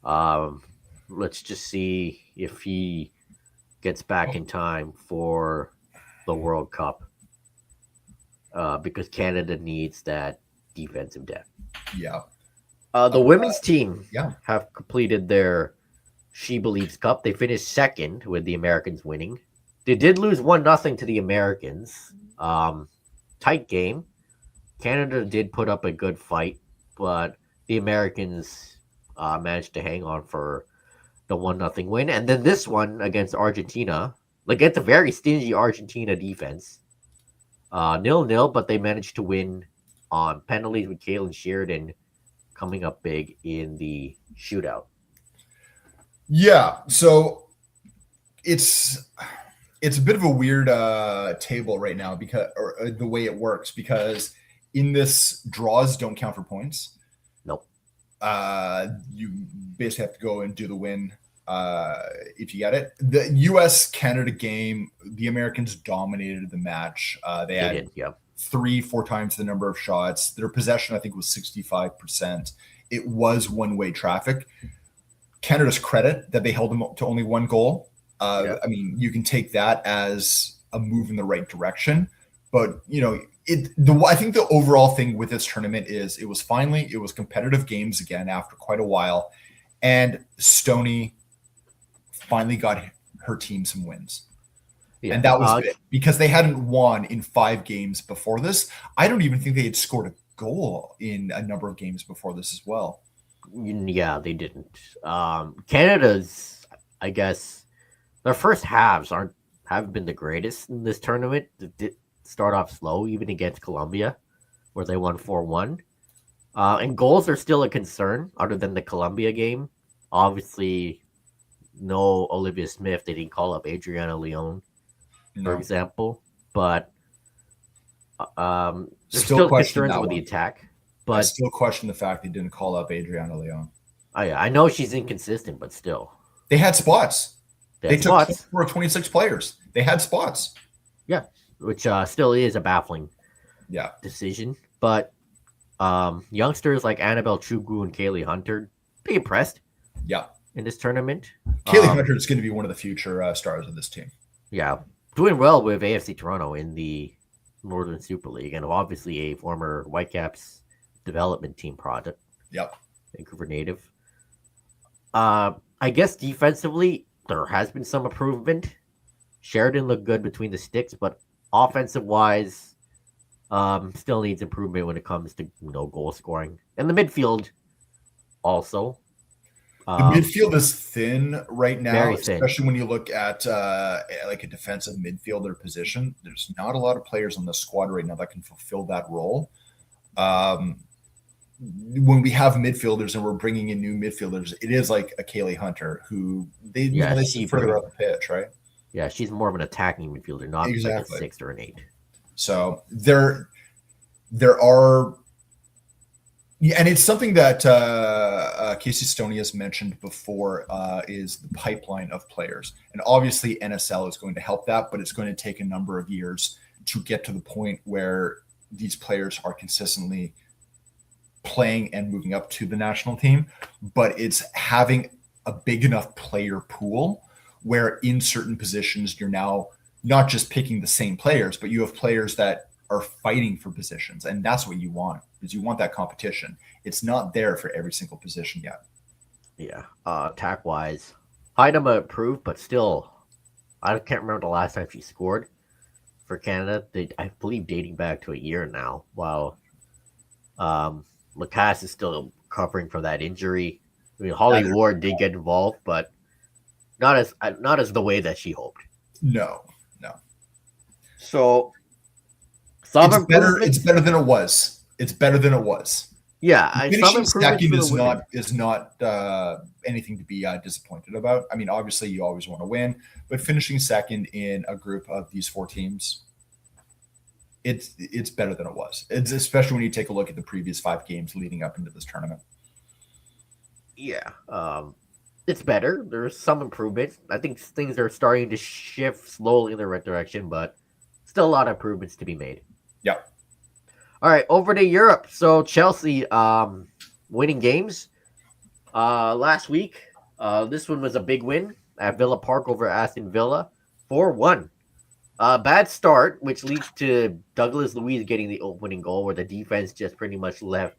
Let's just see if he gets back in time for the World Cup. Because Canada needs that defensive depth. Yeah. The women's team yeah. have completed their She Believes Cup. They finished second with the Americans winning. They did lose 1-0 to the Americans. Tight game. Canada did put up a good fight, but the Americans managed to hang on for the 1-0 win. And then this one against Argentina, against a very stingy Argentina defense. 0-0, but they managed to win on penalties with Kaylin Sheridan coming up big in the shootout. Yeah, so it's a bit of a weird table right now because the way it works, because in this, draws don't count for points. Nope. You basically have to go and do the win if you get it. The US-Canada game, the Americans dominated the match. They had 3-4 times the number of shots. Their possession, I think, was 65%. It was one-way traffic. Canada's credit that they held them to only one goal. I mean, you can take that as a move in the right direction. But, I think the overall thing with this tournament is it was competitive games again after quite a while. And Stoney finally got her team some wins. Yeah. And that was it, because they hadn't won in 5 games before this. I don't even think they had scored a goal in a number of games before this as well. Yeah, they didn't. Canada's, I guess, their first halves haven't been the greatest in this tournament. They did start off slow, even against Colombia, where they won 4-1. And goals are still a concern, other than the Colombia game. Obviously, no Olivia Smith. They didn't call up Adriana Leon, for example. But there's still concerns with the attack. But I still question the fact they didn't call up Adriana Leon. Oh, yeah. I know she's inconsistent, but still. They had spots. They took 26 players. They had spots. Yeah, which still is a baffling decision. But youngsters like Annabelle Chugu and Kaylee Hunter, be impressed. Yeah. In this tournament. Kaylee Hunter is going to be one of the future stars of this team. Yeah. Doing well with AFC Toronto in the Northern Super League, and obviously a former Whitecaps development team product. Yep. Vancouver native. I guess defensively, there has been some improvement. Sheridan looked good between the sticks, but offensive-wise, still needs improvement when it comes to goal scoring. And the midfield also. The midfield is thin right now, very thin. Especially when you look at like a defensive midfielder position. There's not a lot of players on the squad right now that can fulfill that role. When we have midfielders and we're bringing in new midfielders, it is like a Kaylee Hunter who they see further up the pitch, right? Yeah, she's more of an attacking midfielder, not like a 6 or an 8. So there are Yeah, and it's something that Casey Stoney has mentioned before is the pipeline of players. And obviously NSL is going to help that, but it's going to take a number of years to get to the point where these players are consistently playing and moving up to the national team. But it's having a big enough player pool where in certain positions you're now not just picking the same players, but you have players that are fighting for positions. And that's what you want, is you want that competition. It's not there for every single position yet. Yeah. Attack wise, Heidema improved, but still, I can't remember the last time she scored for Canada. I believe dating back to a year now. While Lacasse is still recovering from that injury. I mean, Holly Ward did get involved, but not as the way that she hoped. No. So it's better than it was. Yeah, finishing second is not anything to be disappointed about. I mean, obviously you always want to win, but finishing second in a group of these 4 teams, it's better than it was. It's especially when you take a look at the previous 5 games leading up into this tournament. Yeah, it's better. There's some improvements. I think things are starting to shift slowly in the right direction, but still a lot of improvements to be made. Yeah. All right, over to Europe. So Chelsea winning games last week. This one was a big win at Villa Park over Aston Villa, 4-1. Bad start, which leads to Douglas Luiz getting the opening goal, where the defense just pretty much left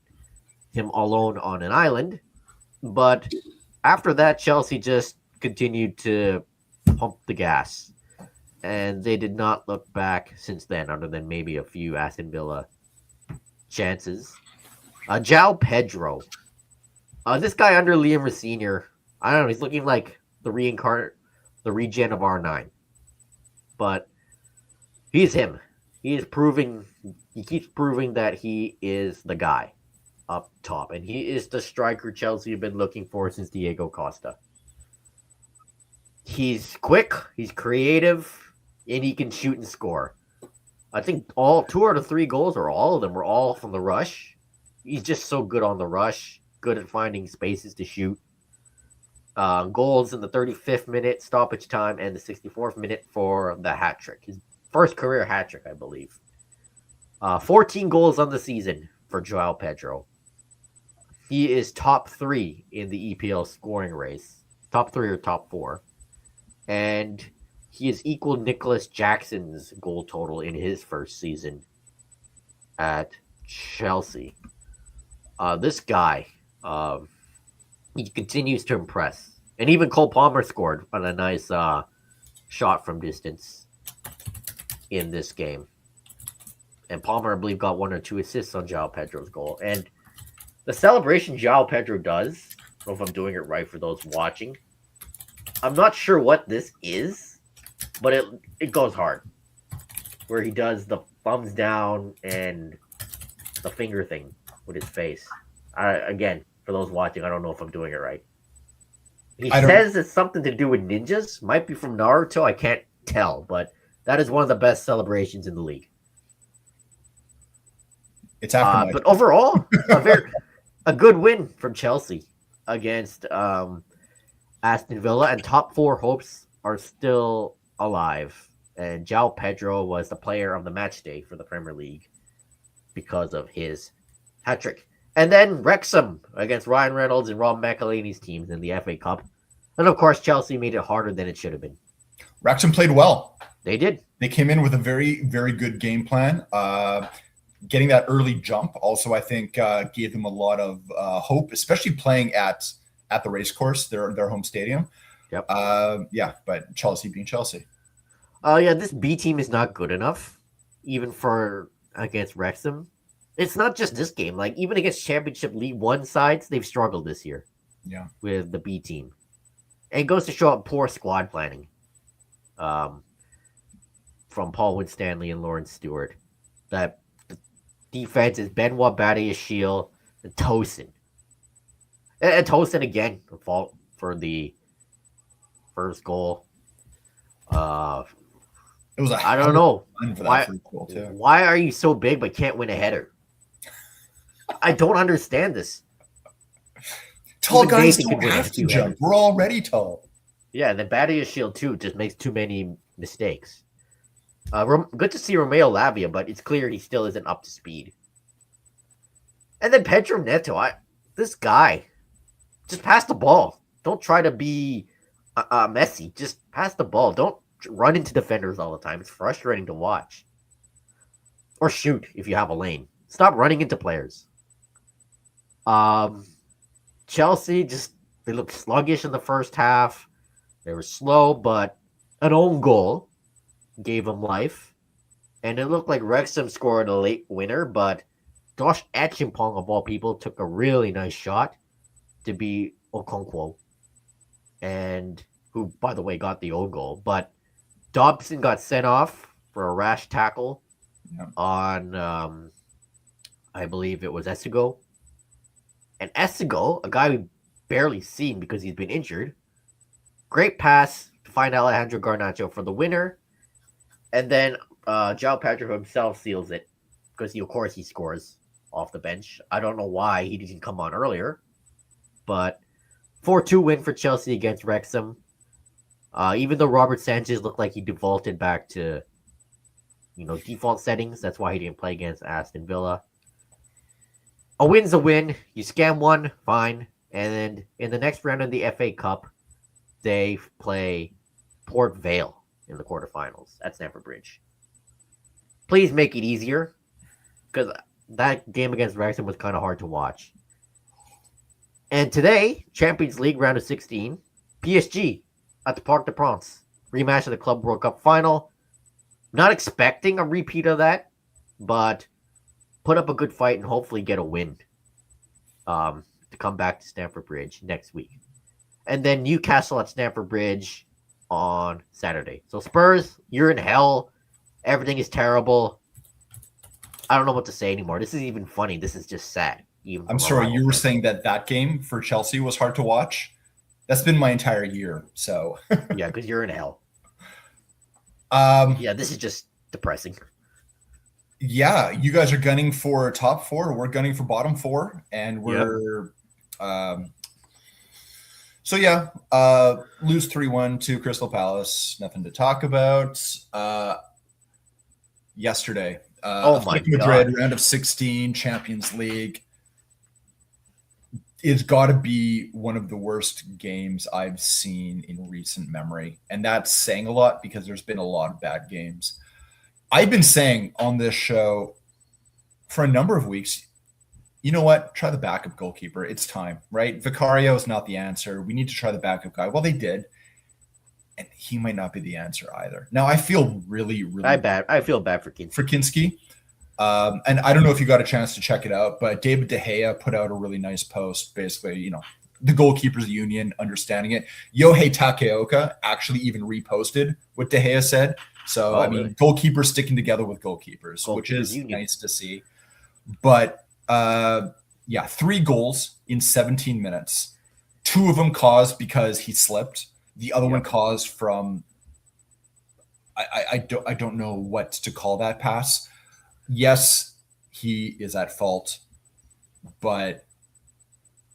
him alone on an island. But after that, Chelsea just continued to pump the gas, and they did not look back since then, other than maybe a few Aston Villa chances. João Pedro. This guy under Liam Sr., I don't know, he's looking like the regen of R9. But he's him. He keeps proving that he is the guy up top. And he is the striker Chelsea have been looking for since Diego Costa. He's quick, he's creative, and he can shoot and score. I think 2 out of 3 goals, or all of them, were all from the rush. He's just so good on the rush, good at finding spaces to shoot. Goals in the 35th minute stoppage time and the 64th minute for the hat trick. His first career hat trick, I believe. 14 goals on the season for João Pedro. He is top 3 in the EPL scoring race. Top 3 or top 4. And he is equal Nicholas Jackson's goal total in his first season at Chelsea. This guy, he continues to impress. And even Cole Palmer scored on a nice shot from distance in this game. And Palmer, I believe, got 1 or 2 assists on João Pedro's goal. And the celebration João Pedro does, I don't know if I'm doing it right for those watching. I'm not sure what this is, but it goes hard. Where he does the thumbs down and the finger thing with his face. Again, for those watching, I don't know if I'm doing it right. He says it's something to do with ninjas. Might be from Naruto. I can't tell, but that is one of the best celebrations in the league. It's after but overall, a good win from Chelsea against Aston Villa, and top 4 hopes are still alive. And João Pedro was the player of the match day for the Premier League because of his hat trick. And then Wrexham against Ryan Reynolds and Rob McElhaney's teams in the FA Cup. And of course, Chelsea made it harder than it should have been. Wrexham played well. They did. They came in with a very, very good game plan. Getting that early jump also, I think, gave them a lot of hope, especially playing at the racecourse, their home stadium. Yep. But Chelsea being Chelsea. This B team is not good enough, even for against Wrexham. It's not just this game. Like, even against Championship League 1 sides, they've struggled this year. Yeah. With the B team. And it goes to show up poor squad planning. From Paul Winstanley and Lawrence Stewart. That the defense is Benoit Badiashile and Tosin. And Tosin again, the fault for the first goal. It was I don't know. Why are you so big but can't win a header? I don't understand this. Tall Even guys Nathan don't could win have a to jump. two-headers. We're already tall. Yeah, and then Badia Shield too just makes too many mistakes. Good to see Romeo Lavia, but it's clear he still isn't up to speed. And then Pedro Neto, this guy, just pass the ball. Don't try to be Messi. Just pass the ball. Don't run into defenders all the time. It's frustrating to watch. Or shoot if you have a lane. Stop running into players. Um, Chelsea they looked sluggish in the first half. They were slow, but an own goal gave them life. And it looked like Wrexham scored a late winner, but Josh Achimpong, of all people, took a really nice shot to beat Okonkwo. And who, by the way, got the own goal. But Dobson got sent off for a rash tackle on, I believe it was Esigo. And Esigo, a guy we barely seen because he's been injured, great pass to find Alejandro Garnacho for the winner. And then João Pedro himself seals it because, of course, he scores off the bench. I don't know why he didn't come on earlier, but 4-2 win for Chelsea against Wrexham. Even though Robert Sanchez looked like he defaulted back to, default settings, that's why he didn't play against Aston Villa. A win's a win. You scam one, fine. And then in the next round of the FA Cup, they play Port Vale in the quarterfinals at Stamford Bridge. Please make it easier, because that game against Wrexham was kind of hard to watch. And today, Champions League round of 16, PSG at the Parc des Princes, rematch of the Club World Cup final. Not expecting a repeat of that, but put up a good fight and hopefully get a win to come back to Stamford Bridge next week. And then Newcastle at Stamford Bridge on Saturday. So Spurs, you're in hell. Everything is terrible. I don't know what to say anymore. This isn't even funny. This is just sad. I'm sorry, you were saying that game for Chelsea was hard to watch? That's been my entire year, so. Yeah, because you're in hell. Yeah, this is just depressing. Yeah, you guys are gunning for top four. We're gunning for bottom four, and we're so yeah, lose 3-1 to Crystal Palace. Nothing to talk about. Yesterday, Madrid round of 16 Champions League. It's got to be one of the worst games I've seen in recent memory, and that's saying a lot because there's been a lot of bad games. I've been saying on this show for a number of weeks, you know what? Try the backup goalkeeper. It's time, right? Vicario is not the answer. We need to try the backup guy. Well, they did. And he might not be the answer either. Now, I feel really I feel bad for Kinski. And I don't know if you got a chance to check it out, but David De Gea put out a really nice post, basically, the goalkeepers union understanding it. Yohei Takeoka actually even reposted what De Gea said. So, really? Goalkeepers sticking together with goalkeepers, which is nice to see. But, 3 goals in 17 minutes. 2 of them caused because he slipped. The other one caused from, I don't know what to call that pass. Yes, he is at fault, but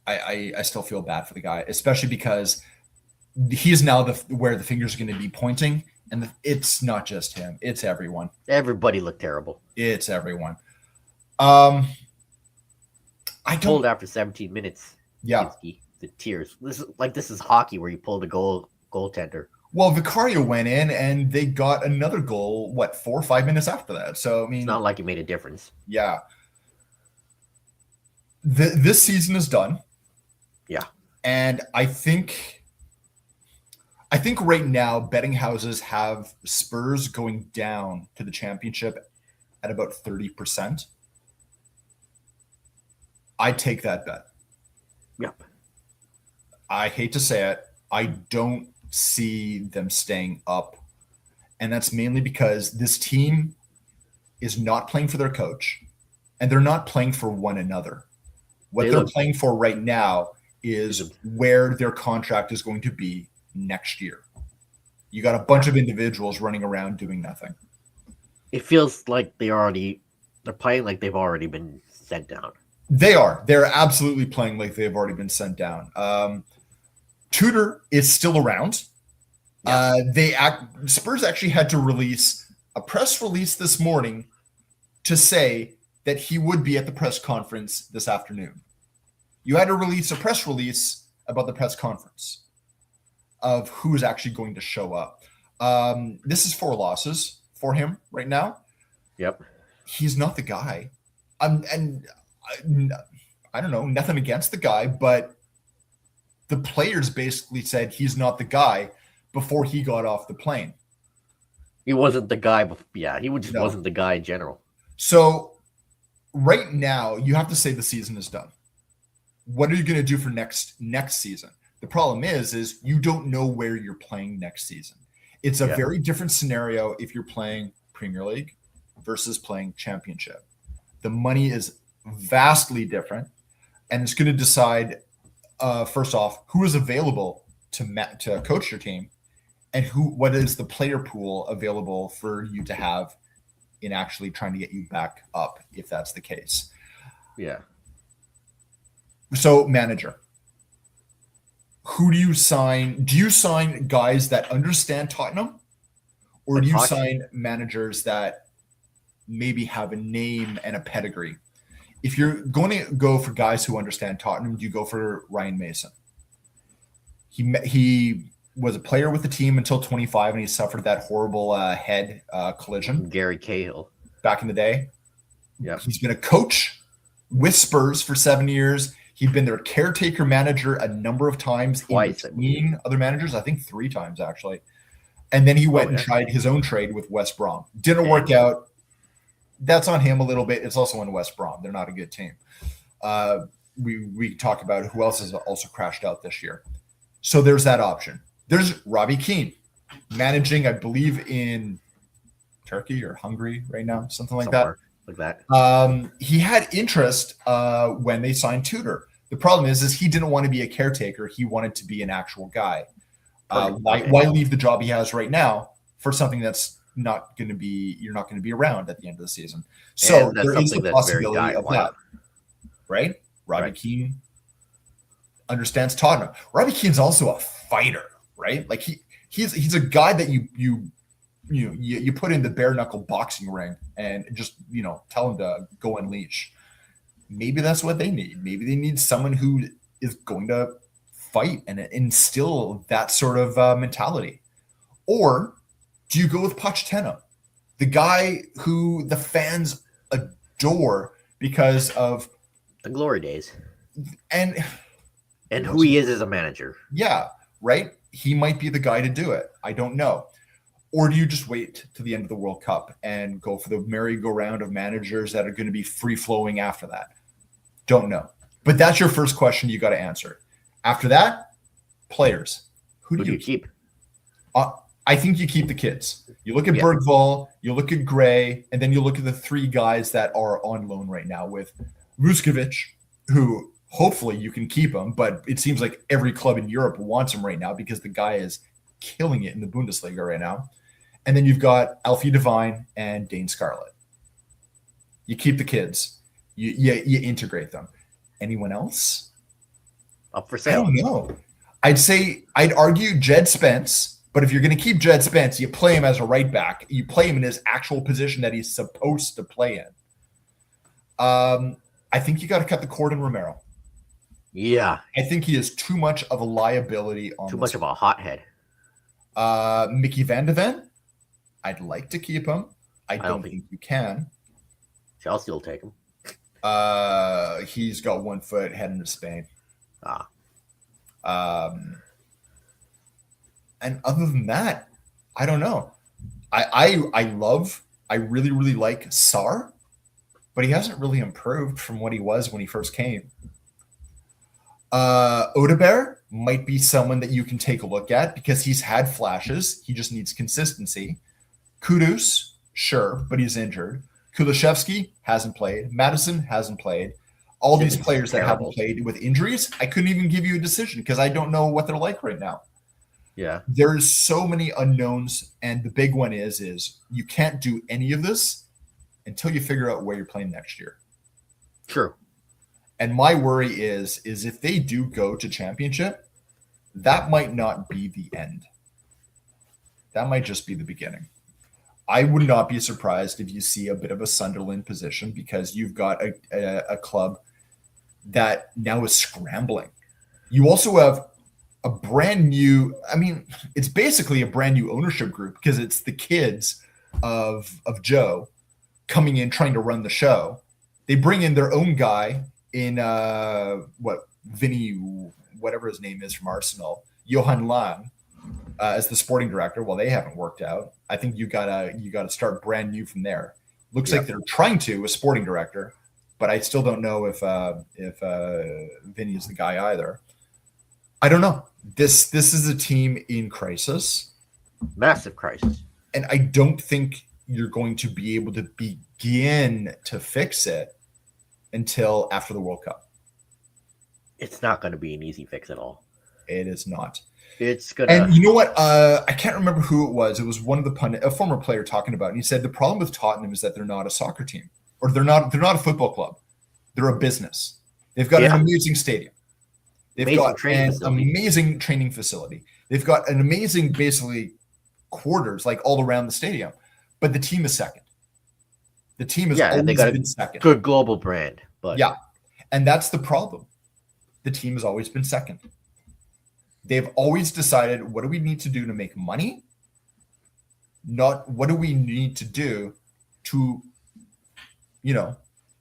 I still feel bad for the guy, especially because he's now where the fingers are going to be pointing. And it's not just him; it's everyone. Everybody looked terrible. It's everyone. I told after 17 minutes. Yeah, the tears. This is hockey where you pull the goaltender. Well, Vicario went in and they got another goal. 4 or 5 minutes after that? So it's not like it made a difference. Yeah. This season is done. Yeah, and I think right now betting houses have Spurs going down to the championship at about 30%. I'd take that bet. Yep. I hate to say it. I don't see them staying up. And that's mainly because this team is not playing for their coach and they're not playing for one another. What they're playing for right now is where their contract is going to be next year. You got a bunch of individuals running around doing nothing. It feels like they're playing like they've already been sent down. They are. They're absolutely playing like they've already been sent down. Tudor is still around. Yeah. Spurs actually had to release a press release this morning to say that he would be at the press conference this afternoon. You had to release a press release about the press conference of who's actually going to show up. This is 4 losses for him right now. Yep. He's not the guy. And I don't know, nothing against the guy, but the players basically said he's not the guy before he got off the plane. He wasn't the guy. He just wasn't the guy in general. So right now, you have to say the season is done. What are you going to do for next season? The problem is you don't know where you're playing next season. It's a very different scenario if you're playing Premier League versus playing Championship. The money is vastly different, and it's going to decide, first off, who is available to coach your team, and what is the player pool available for you to have in actually trying to get you back up, if that's the case. Yeah. So, manager. Who do you sign? Do you sign guys that understand Tottenham, or do you sign managers that maybe have a name and a pedigree? If you're going to go for guys who understand Tottenham, do you go for Ryan Mason? He was a player with the team until 25, and he suffered that horrible head collision. Gary Cahill. Back in the day. Yeah. He's been a coach with Spurs for 7 years. He'd been their caretaker manager a number of times. Twice. In between other managers, I think 3 times, actually. And then he went and tried his own trade with West Brom. Didn't work out. That's on him a little bit. It's also on West Brom. They're not a good team. We talk about who else has also crashed out this year. So there's that option. There's Robbie Keane, managing, I believe, in Turkey or Hungary right now, something like that. Like that. He had interest when they signed Tudor. The problem is he didn't want to be a caretaker. He wanted to be an actual guy. Why leave the job he has right now for something that's not going to be, you're not going to be around at the end of the season. So there is the possibility of that, right? Robbie Keane understands Tottenham. Robbie Keane's also a fighter, right? Like he's a guy that you put in the bare knuckle boxing ring and just, tell him to go unleash. Maybe that's what they need. Maybe they need someone who is going to fight and instill that sort of mentality. Or do you go with Pochettino, the guy who the fans adore because of the glory days and who he is as a manager? Yeah, right. He might be the guy to do it. I don't know. Or do you just wait to the end of the World Cup and go for the merry-go-round of managers that are going to be free-flowing after that? Don't know. But that's your first question you got to answer. After that, players. Who do you keep? I think you keep the kids. You look at Bergvall, you look at Gray, and then you look at the 3 guys that are on loan right now with Vuskovic, who hopefully you can keep him, but it seems like every club in Europe wants him right now because the guy is killing it in the Bundesliga right now. And then you've got Alfie Devine and Dane Scarlett. You keep the kids. You integrate them. Anyone else? Up for sale. I don't know. I'd argue Jed Spence. But if you're going to keep Jed Spence, you play him as a right back. You play him in his actual position that he's supposed to play in. I think you got to cut the cord in Romero. Yeah. I think he is too much of a liability on too much of a hothead. Mickey Van de Ven, I'd like to keep him. I don't think you can. Chelsea will take him. He's got 1 foot heading to Spain. And other than that, I don't know. I really, really like Sarr, but he hasn't really improved from what he was when he first came. Odegaard might be someone that you can take a look at because he's had flashes. He just needs consistency. Kudus, sure, but he's injured. Kulishevsky hasn't played. Madison hasn't played. All these players that haven't played with injuries, I couldn't even give you a decision because I don't know what they're like right now. Yeah. There's so many unknowns, and the big one is you can't do any of this until you figure out where you're playing next year. True. And my worry is if they do go to championship, that might not be the end. That might just be the beginning. I would not be surprised if you see a bit of a Sunderland position, because you've got a club that now is scrambling. You also have a brand new, I mean, it's basically a brand new ownership group, because it's the kids of Joe coming in trying to run the show. They bring in their own guy in Vinny, whatever his name is from Arsenal, Johan Lang, as the sporting director. Well, they haven't worked out. I think you gotta start brand new from there. Looks like they're trying to a sporting director, but I still don't know if Vinny is the guy either. I don't know. This is a team in crisis, massive crisis, and I don't think you're going to be able to begin to fix it until after the World Cup. It's not going to be an easy fix at all. It is not. It's gonna. And you know what? I can't remember who it was. It was one of the a former player talking about it. And he said the problem with Tottenham is that they're not a soccer team, or they're not a football club. They're a business. They've got an amazing stadium. They've got an amazing training facility. They've got an amazing, basically, quarters like all around the stadium. But the team is second. The team has always been second. Good global brand, but and that's the problem. The team has always been second. They've always decided, what do we need to do to make money? Not what do we need to do to,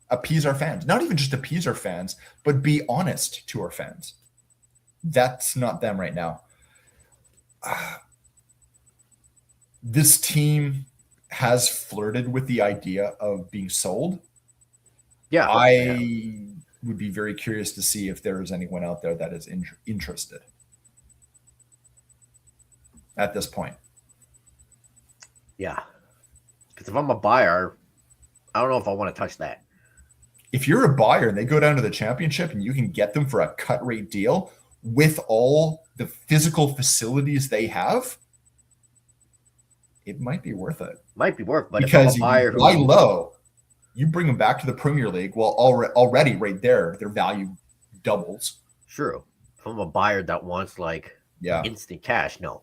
appease our fans. Not even just appease our fans, but be honest to our fans. That's not them right now. This team has flirted with the idea of being sold. Yeah. I would be very curious to see if there is anyone out there that is interested at this point. Yeah. Because if I'm a buyer, I don't know if I want to touch that. If you're a buyer and they go down to the championship and you can get them for a cut rate deal with all the physical facilities they have, it might be worth it. Might be worth, but because if I'm a buyer you buy low, you bring them back to the Premier League. Well, already right there, their value doubles. True. If I'm a buyer that wants instant cash, no.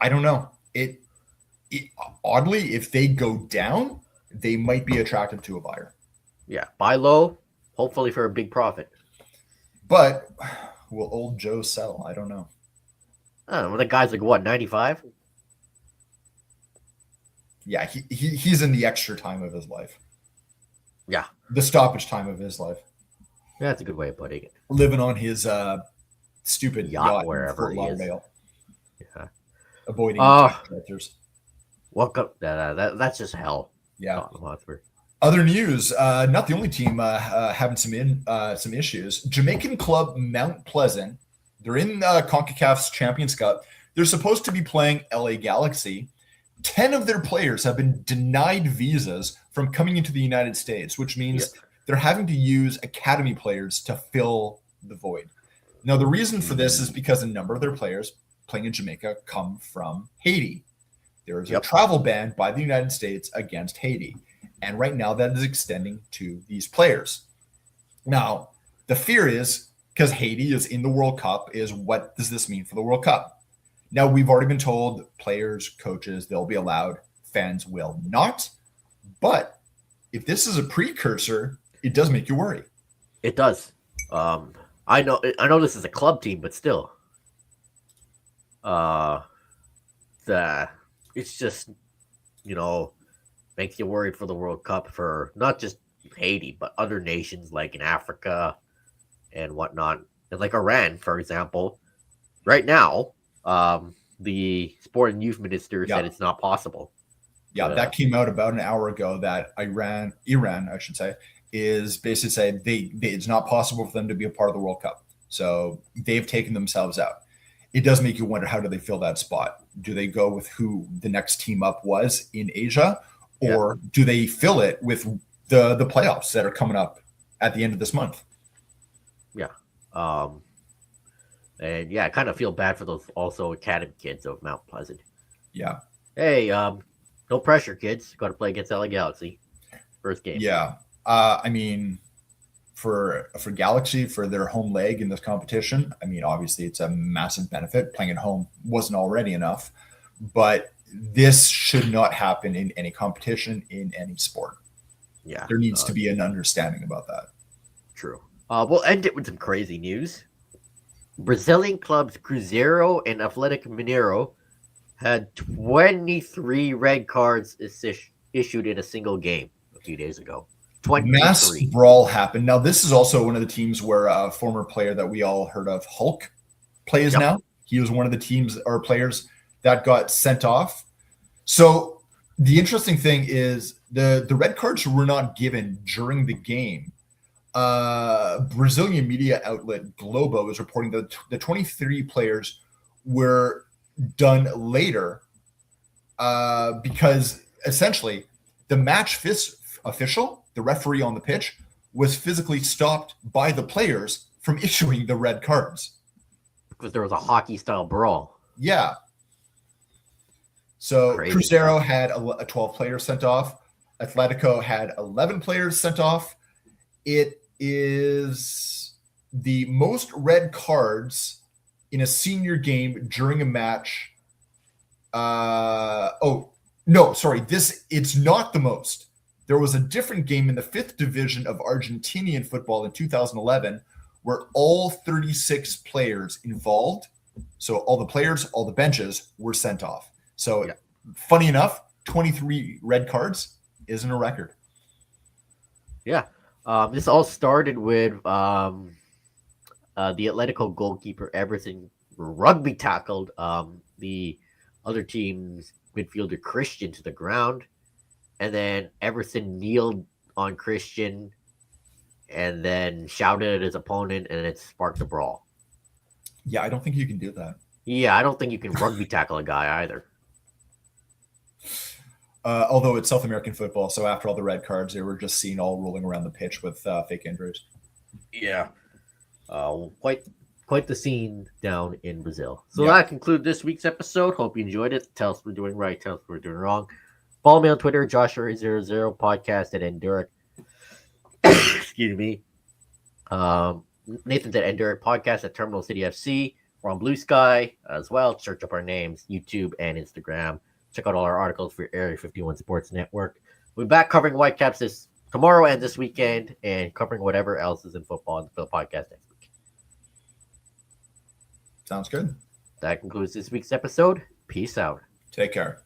I don't know. It oddly, if they go down, they might be attractive to a buyer. Yeah, buy low, hopefully for a big profit. But will old Joe sell? I don't know. I don't know. The guy's 95? Yeah, he's in the extra time of his life. Yeah. The stoppage time of his life. Yeah, that's a good way of putting it. Living on his stupid yacht wherever he is. Yeah. Avoiding characters. Welcome. That's just hell. Yeah. Other news, not the only team having some issues. Jamaican club Mount Pleasant, they're in CONCACAF's Champions Cup. They're supposed to be playing LA Galaxy. 10 of their players have been denied visas from coming into the United States, which means they're having to use academy players to fill the void. Now, the reason for this is because a number of their players playing in Jamaica come from Haiti. There is a travel ban by the United States against Haiti. And right now that is extending to these players. Now, the fear is, because Haiti is in the World Cup, is what does this mean for the World Cup? Now, we've already been told players, coaches, they'll be allowed. Fans will not. But if this is a precursor, it does make you worry. It does. I know this is a club team, but still. It's just, makes you worried for the World Cup for not just Haiti, but other nations like in Africa and whatnot. And like Iran, for example, right now, the sport and youth minister said it's not possible. Yeah, that came out about an hour ago that Iran, I should say, is basically saying it's not possible for them to be a part of the World Cup. So they've taken themselves out. It does make you wonder, how do they fill that spot? Do they go with who the next team up was in Asia? Or do they fill it with the playoffs that are coming up at the end of this month? Yeah. And I kind of feel bad for those also academy kids of Mount Pleasant. Yeah. Hey, no pressure, kids. Got to play against LA Galaxy. First game. Yeah. I mean, for Galaxy for their home leg in this competition. I mean, obviously, it's a massive benefit. Playing at home wasn't already enough, but this should not happen in any competition in any sport. Yeah, there needs to be an understanding about that. True. We'll end it with some crazy news. Brazilian clubs Cruzeiro and Atlético Mineiro had 23 red cards issued in a single game a few days ago. 23. Mass brawl happened. Now, this is also one of the teams where a former player that we all heard of, Hulk, plays now. He was one of the teams or players that got sent off. So the interesting thing is the red cards were not given during the game. Brazilian media outlet Globo is reporting that the 23 players were done later because essentially the match official, the referee on the pitch, was physically stopped by the players from issuing the red cards. Because there was a hockey-style brawl. Yeah. So Cruzeiro had a 12 players sent off. Atletico had 11 players sent off. It is the most red cards in a senior game during a match. It's not the most. There was a different game in the 5th division of Argentinian football in 2011 where all 36 players involved, so all the players, all the benches, were sent off. So, Funny enough, 23 red cards isn't a record. Yeah. This all started with the Atletico goalkeeper Everton rugby tackled the other team's midfielder Christian to the ground, and then Everton kneeled on Christian and then shouted at his opponent, and it sparked a brawl. Yeah, I don't think you can do that. Yeah, I don't think you can rugby tackle a guy either. Although it's South American football, so after all the red cards, they were just seen all rolling around the pitch with fake injuries. Yeah. Quite the scene down in Brazil. So that concludes this week's episode. Hope you enjoyed it. Tell us if we're doing right. Tell us if we're doing wrong. Follow me on Twitter, Joshua00 podcast at Enduric. Excuse me. Nathan's at Enduric podcast at Terminal City FC. We're on Blue Sky as well. Search up our names, YouTube and Instagram. Check out all our articles for Area 51 Sports Network. We'll be back covering Whitecaps this tomorrow and this weekend, and covering whatever else is in football on the podcast next week. Sounds good. That concludes this week's episode. Peace out. Take care.